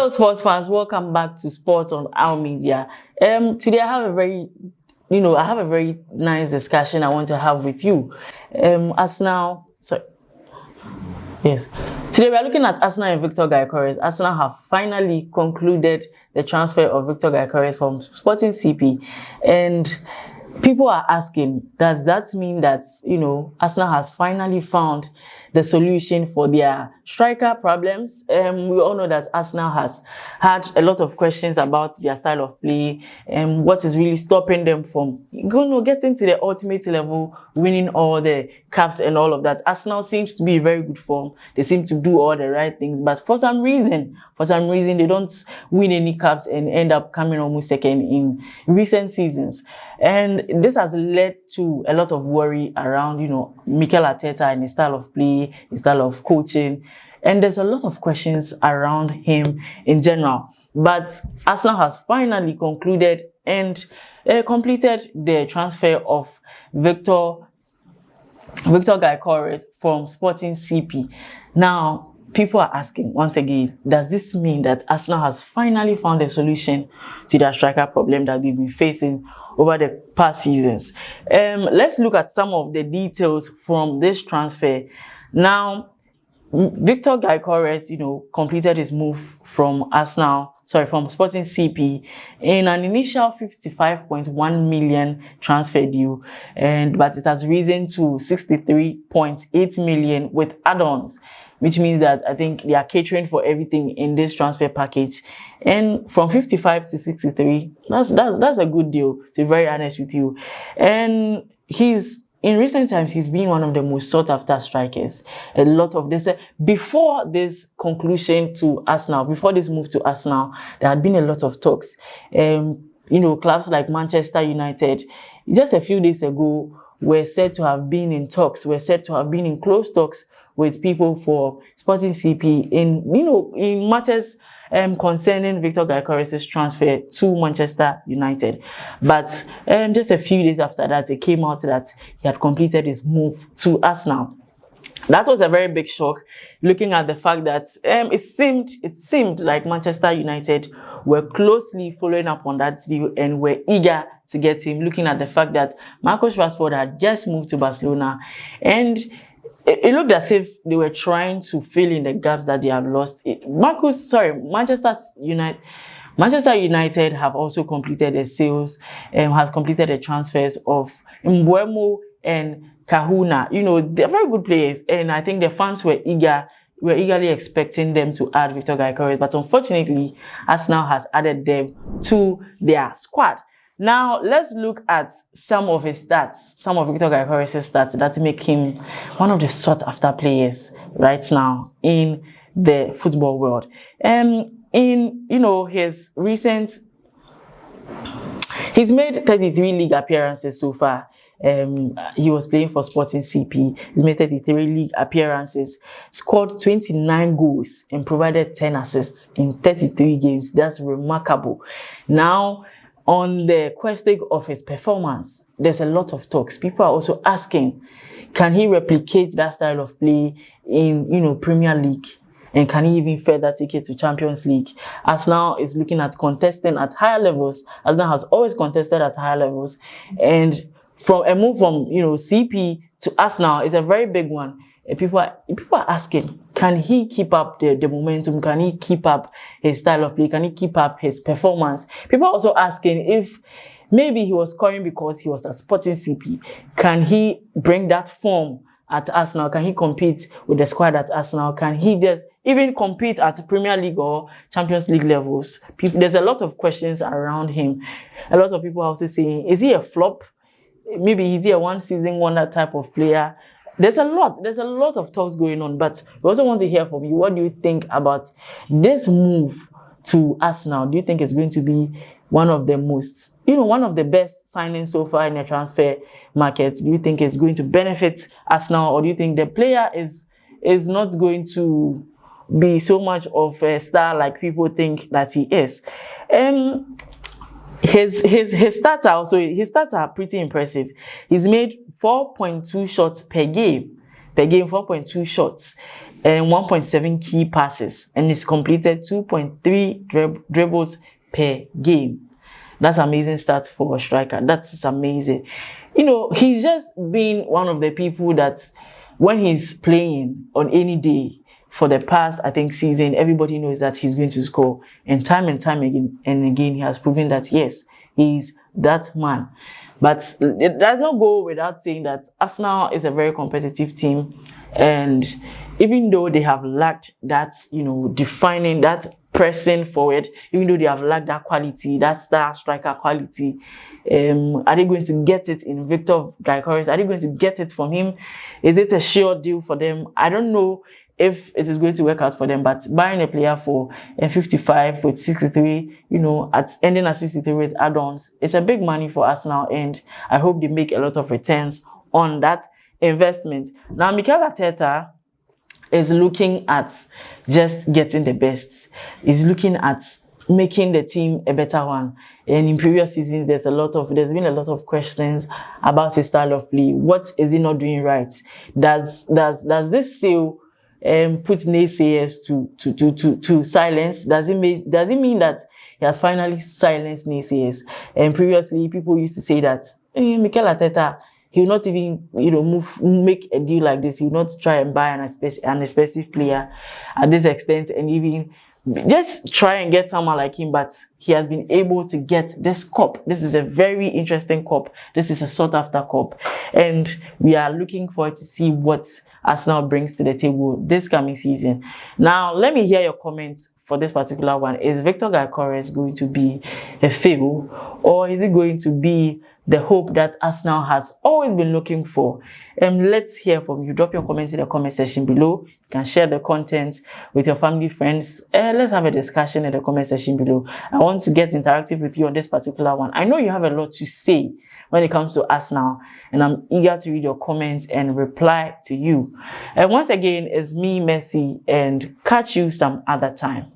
Hello, sports fans. Welcome back to Sports on Our Media. Today I have a very nice discussion I want to have with you. Yes. Today we are looking at Arsenal and Victor Gyökeres. Arsenal have finally concluded the transfer of Victor Gyökeres from Sporting CP, and people are asking, does that mean that Arsenal has finally found the solution for their striker problems? We all know that Arsenal has had a lot of questions about their style of play and what is really stopping them from getting to the ultimate level, winning all the cups and all of that. Arsenal seems to be in very good form. They seem to do all the right things, but for some reason they don't win any cups and end up coming almost second in recent seasons. And this has led to a lot of worry around, Mikel Arteta and his style of play, his style of coaching. And there's a lot of questions around him in general. But Arsenal has finally concluded and completed the transfer of Victor Gyökeres from Sporting CP. Now, people are asking once again, does this mean that Arsenal has finally found a solution to their striker problem that we've been facing over the past seasons? Let's look at some of the details from this transfer. Now, Victor Gyökeres, completed his move from Sporting CP in an initial 55.1 million transfer deal, but it has risen to 63.8 million with add-ons, which means that I think they are catering for everything in this transfer package. And from 55 to 63, that's a good deal, to be very honest with you. And in recent times, he's been one of the most sought after strikers. A lot of this, before this conclusion to Arsenal, before this move to Arsenal, there had been a lot of talks. Clubs like Manchester United, just a few days ago, were said to have been in talks, were said to have been in close talks with people for Sporting CP in matters concerning Victor Gyökeres' transfer to Manchester United. But just a few days after that, it came out that he had completed his move to Arsenal. That was a very big shock, looking at the fact that it seemed like Manchester United were closely following up on that deal and were eager to get him, looking at the fact that Marcus Rashford had just moved to Barcelona, and it looked as if they were trying to fill in the gaps that they have lost. Manchester United have also completed the sales and has completed the transfers of Mbeumo and Kahuna. They're very good players, and I think the fans were eagerly expecting them to add Victor Gyökeres, but unfortunately, Arsenal has added them to their squad. Now, let's look at some of his stats, some of Victor Gyökeres' stats that make him one of the sought-after players right now in the football world. He's made 33 league appearances so far. He was playing for Sporting CP. He's made 33 league appearances, scored 29 goals, and provided 10 assists in 33 games. That's remarkable. Now, on the question of his performance, there's a lot of talks. People are also asking, can he replicate that style of play in Premier League? And can he even further take it to Champions League? Arsenal is looking at contesting at higher levels. Arsenal has always contested at higher levels. And from a move from CP to Arsenal is a very big one. People are asking, can he keep up the momentum? Can he keep up his style of play? Can he keep up his performance? People are also asking if maybe he was scoring because he was at Sporting CP. Can he bring that form at Arsenal? Can he compete with the squad at Arsenal? Can he just even compete at Premier League or Champions League levels? There's a lot of questions around him. A lot of people are also saying, is he a flop? Maybe is he a one-season wonder type of player? There's a lot of talks going on, but we also want to hear from you. What do you think about this move to Arsenal? Do you think it's going to be one of the best signings so far in the transfer market? Do you think it's going to benefit Arsenal, or do you think the player is not going to be so much of a star like people think that he is? His stats are pretty impressive. He's made 4.2 shots per game, 4.2 shots. and 1.7 key passes, and he's completed 2.3 dribbles per game. That's amazing stats for a striker. That's amazing. You know, he's just been one of the people that when he's playing on any day for the past, I think, season, everybody knows that he's going to score. And time again, he has proven that, yes, he's that man. But it does not go without saying that Arsenal is a very competitive team. And even though they have lacked that, you know, defining that pressing forward, even though they have lacked that quality, that star striker quality, are they going to get it in Victor Gyökeres? Are they going to get it from him? Is it a sure deal for them? I don't know if it is going to work out for them, but buying a player for 55 with 63, you know, ending at 63 with add-ons, it's a big money for Arsenal, and I hope they make a lot of returns on that investment. Now, Mikel Arteta is looking at just getting the best. He's looking at making the team a better one. And in previous seasons, there's been a lot of questions about his style of play. What is he not doing right? Does this still put naysayers to silence? Does it mean that he has finally silenced naysayers? And previously, people used to say that Mikel Arteta, he will not even, you know, make a deal like this. He will not try and buy an expensive player at this extent, and even just try and get someone like him. But he has been able to get this cup. This is a very interesting cup. This is a sought after cup, and we are looking forward to see what Arsenal brings to the table this coming season. Now, let me hear your comments for this particular one. Is Victor Gyökeres going to be a fail, or is it going to be the hope that Arsenal has always been looking for? Let's hear from you. Drop your comments in the comment section below. You can share the content with your family, friends. Let's have a discussion in the comment section below. I want to get interactive with you on this particular one. I know you have a lot to say when it comes to Arsenal, and I'm eager to read your comments and reply to you. And once again, it's me, Messi, and catch you some other time.